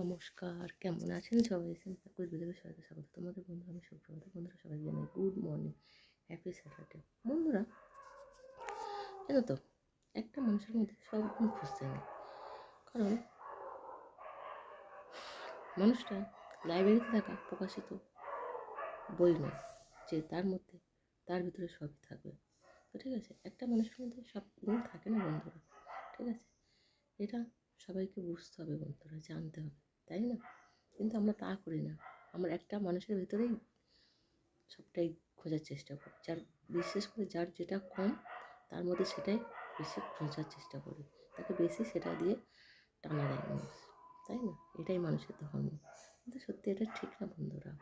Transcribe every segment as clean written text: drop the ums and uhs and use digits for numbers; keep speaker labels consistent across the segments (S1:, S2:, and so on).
S1: নমস্কার, কেমন আছেন সবাই? কুইজ ভিডিওতে সবাইকে স্বাগত। তোমাদের বন্ধু আমি সুপ্রভাত। বন্ধুরা সবাইকে জানাই গুড মর্নিং, হ্যাপি স্যাটারডে। বন্ধুরা, জানো তো, একটা মানুষের মধ্যে সব গুণ খুঁজতে নেই। কারণ মানুষটা লাইব্রেরিতে থাকা প্রকাশিত বই নয় যে তার মধ্যে তার ভিতরে সবই থাকবে। তো ঠিক আছে, একটা মানুষের মধ্যে সব গুণ থাকে না বন্ধুরা, ঠিক আছে? এটা সবাইকে বুঝতে হবে বন্ধুরা, জানতে হবে, তাই না? কিন্তু আমরা তা করি না। আমরা একটা মানুষের ভিতরেই সবটাই খোঁজার চেষ্টা করি। বিশেষ করে যার যেটা কম তার মধ্যে সেটাই বেশি খোঁজার চেষ্টা করি, তাকে বেশি সেটা দিয়ে টানা দেয় মানুষ, তাই না? এটাই মানুষের ধর্ম। কিন্তু সত্যি এটা ঠিক না বন্ধুরা।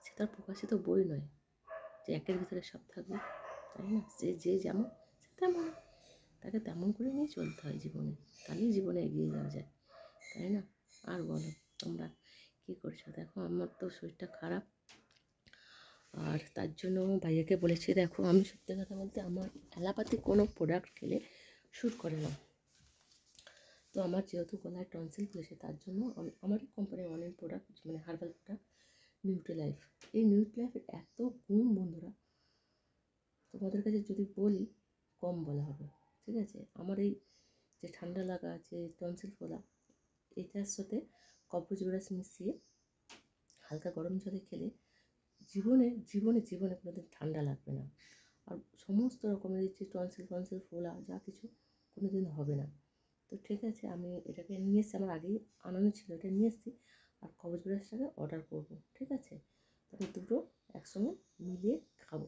S1: সে তার প্রকাশিত বই নয় যে একের ভিতরে সব থাকবে, তাই না? যে যেমন সে তেমন, তাকে তেমন করে নিয়ে চলতে হয় জীবনে, তাহলেই জীবনে এগিয়ে যাওয়া যায়, তাই না? আর বলো, তোমরা কী করছো? দেখো, আমার তো শরীরটা খারাপ, আর তার জন্য ভাইয়াকে বলেছি, দেখো আমি সত্যি কথা বলতে আমার অ্যালোপ্যাথি কোনো প্রোডাক্ট খেলে শ্যুট করে না। তো আমার যেহেতু গলায় টনসিল হয়েছে, তার জন্য আমার কোম্পানির অনেক প্রোডাক্ট, মানে হার্বাল প্রোডাক্ট, নিউট্রিলাইফ। এই নিউট্রিলাইফের এত গুণ বন্ধুরা, তোমাদের কাছে যদি বলি কম বলা হবে, ঠিক আছে? আমার এই যে ঠান্ডা লাগা, যে টনসিল ফোলা, এটার সাথে কপোজোরাস মিশিয়ে হালকা গরম জলে খেলে জীবনে জীবনে জীবনে কোনোদিন ঠান্ডা লাগবে না। আর সমস্ত রকমের যে টনসিল ফোলা যা কিছু কোনোদিন হবে না। তো ঠিক আছে, আমি এটাকে নিয়ে এসেছি, আমার আগেই আনানো ছিল, এটা নিয়ে এসেছি। আর কবজ ব্রাশটাকে অর্ডার করবো, ঠিক আছে? তো আমি দুটো একসঙ্গে মিলিয়ে খাবো।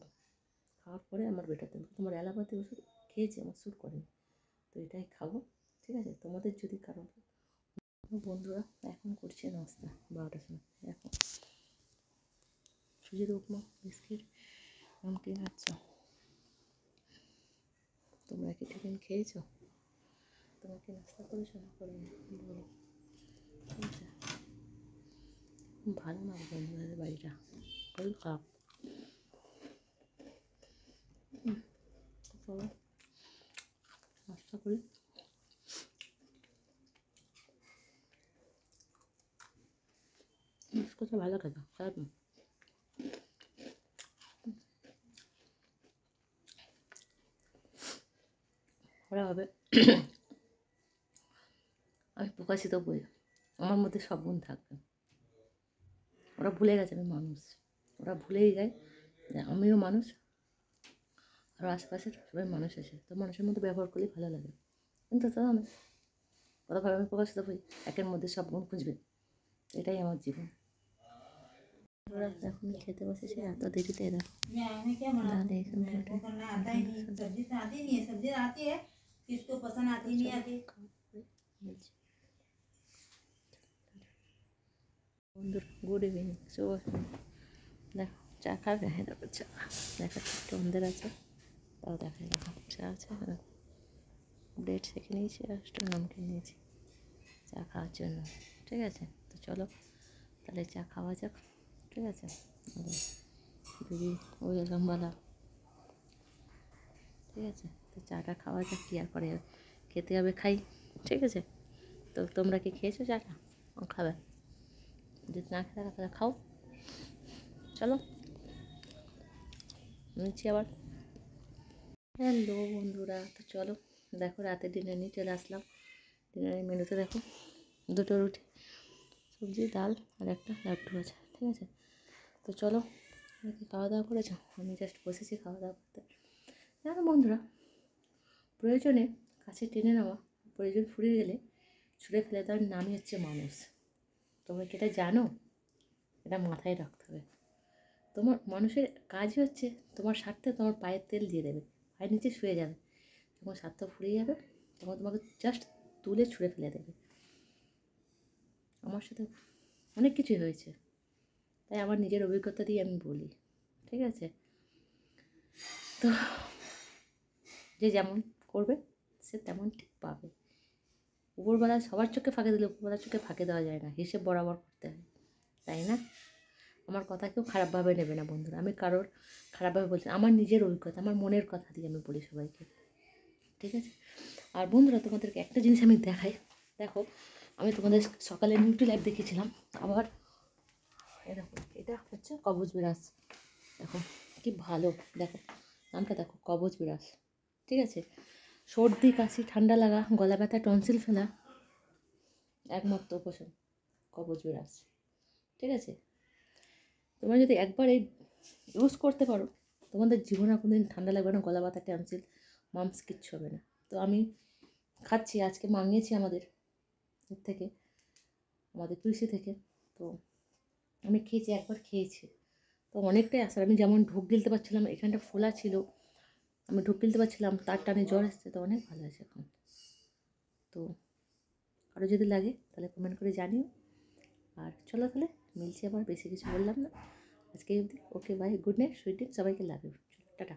S1: খাওয়ার পরে আমার বেটার দেবো। তোমার অ্যালোপ্যাথি ওষুধ খেয়েছি, আমার শ্যুট করেনি, তো এটাই খাবো, ঠিক আছে? তোমাদের যদি কারণ বন্ধুরা, এখন করছে নাস্তা 12টার সময়। এখন সুজির উপমা, বিস্কিট, নমকিন। আচ্ছা, তোমরা কি টিফিন খেয়েছো? তোমরা কি নাস্তা করেছো না করেনি বলো, ঠিক আছে? ভালো না বন্ধুদের বাড়িটা, খুবই খারাপ। চলো নাস্তা করি। বিস্কুটটা ভালো খেতে, খারাপ না। ওরা হবে আমি প্রকাশিত বই, আমার মধ্যে সব গুণ থাকবে। ওরা ভুলে গেছে আমি মানুষ, ওরা ভুলেই যায় যে আমিও মানুষ, আরও আশেপাশের সবাই মানুষ আছে, তো মানুষের মধ্যে ব্যবহার করলেই ভালো লাগে। কিন্তু তা না, ওরা ভাবে আমি প্রকাশিত বই, একের মধ্যে সব গুণ খুঁজবে, এটাই আমার জীবন। ওরা এখন খেতে বসেছে এত দেরিতে, দেখো বন্ধুরা, গুড ইভিনিং, শুভ সন্ধ্যা। দেখো চা খাবে, হ্যাঁ দেখো চা দেখাচ্ছে, একটু অন্ধের আছে, তাও দেখাই। দেখো চা আছে, ব্রেড সেঁকে নিয়েছি আর একটু নমকিন নিয়েছি চা খাওয়ার জন্য, ঠিক আছে? তো চলো তাহলে চা খাওয়া যাক, ঠিক আছে? দিদি ওই লম্বালা, ঠিক আছে? তো চাটা খাওয়া যাক, কি আর পরে খেতে হবে, খাই, ঠিক আছে? তো তোমরা কি খেয়েছো চাটা? খাবে? যদি না খেতে তাহলে খাও, চলো নিচ্ছি আবার। হ্যালো বন্ধুরা, তো চলো দেখো রাতের ডিনার নিয়ে চলে আসলাম। ডিনারের মেনুতে দেখো দুটো রুটি, সবজি, ডাল আর একটা লাড্ডু আছে, ঠিক আছে? তো চলো, কি খাওয়া দাওয়া করেছো? আমি জাস্ট বসেছি খাওয়া দাওয়া করতে। জানো বন্ধুরা, প্রয়োজনে কাছে টেনে নেওয়া, প্রয়োজন ফুরিয়ে গেলে ছুঁড়ে ফেলে দেওয়ার নামই হচ্ছে মানুষ। তোমরা কি এটা জানো? এটা মাথায় রাখতে হবে। তোমার মানুষের কাজই হচ্ছে তোমার স্বার্থে তোমার পায়ের তেল দিয়ে দেবে, পায়ের নিচে শুয়ে যাবে, যখন স্বার্থ ফুরিয়ে যাবে তখন তোমাকে জাস্ট তুলে ছুঁড়ে ফেলে দেবে। আমার সাথে অনেক কিছুই হয়েছে, তাই আমার নিজের অভিজ্ঞতা দিয়ে আমি বলি, ঠিক আছে? তো যে যেমন করবে সে তেমন ঠিক পাবে। উপরবেলা সবার চোখে ফাঁকি দিলে উপরবেলার চোখে ফাঁকি দেওয়া যায় না, হিসেব বরাবর করতে হয়, তাই না? আমার কথা কেউ খারাপভাবে নেবে না বন্ধুরা, আমি কারোর খারাপভাবে বলছি, আমার নিজের অভিজ্ঞতা, আমার মনের কথা দিয়ে আমি বলি সবাইকে, ঠিক আছে? আর বন্ধুরা, তোমাদেরকে একটা জিনিস আমি দেখাই, দেখো আমি তোমাদের সকালে নিউট্রি লাইভ দেখিয়েছিলাম, আবার এই দেখো এটা হচ্ছে কবজ বিরাজ। দেখো কি ভালো, দেখো নামটা দেখো, কবজ বিরাজ। ঠিক আছে, সর্দি কাশি ঠান্ডা লাগা গলা ব্যথা টনসিল ফেলা একমাত্র উপশম কবজ বিরাজ। ঠিক আছে, তোমরা যদি একবার এই ইউজ করতে পারো, তোমাদের জীবনে কোনোদিন ঠান্ডা লাগবে না, গলা ব্যথা টনসিল মামস কিচ্ছু হবে না। তো আমি খাচ্ছি, আজকে মাঙিয়েছি আমাদের এর থেকে, আমাদের তুলসী থেকে। তো আমি খেয়েছি, একবার খেয়েছি, তো অনেকটাই আসার। আমি যেমন ঢোক গিলতে পারছিলাম, এখানটা ফোলা ছিল, আমি ঢোক গিলতে পারছিলাম, তার টানে জ্বর এসছে, তো অনেক ভালো আছে এখন। তো আরও যদি লাগে তাহলে কমেন্ট করে জানিও। আর চলো তাহলে মিলছে, আবার বেশি কিছু বললাম না আজকে অবধি। Okay bye, good night, sweet dream, সবাইকে লাভ ইউ, টাটা।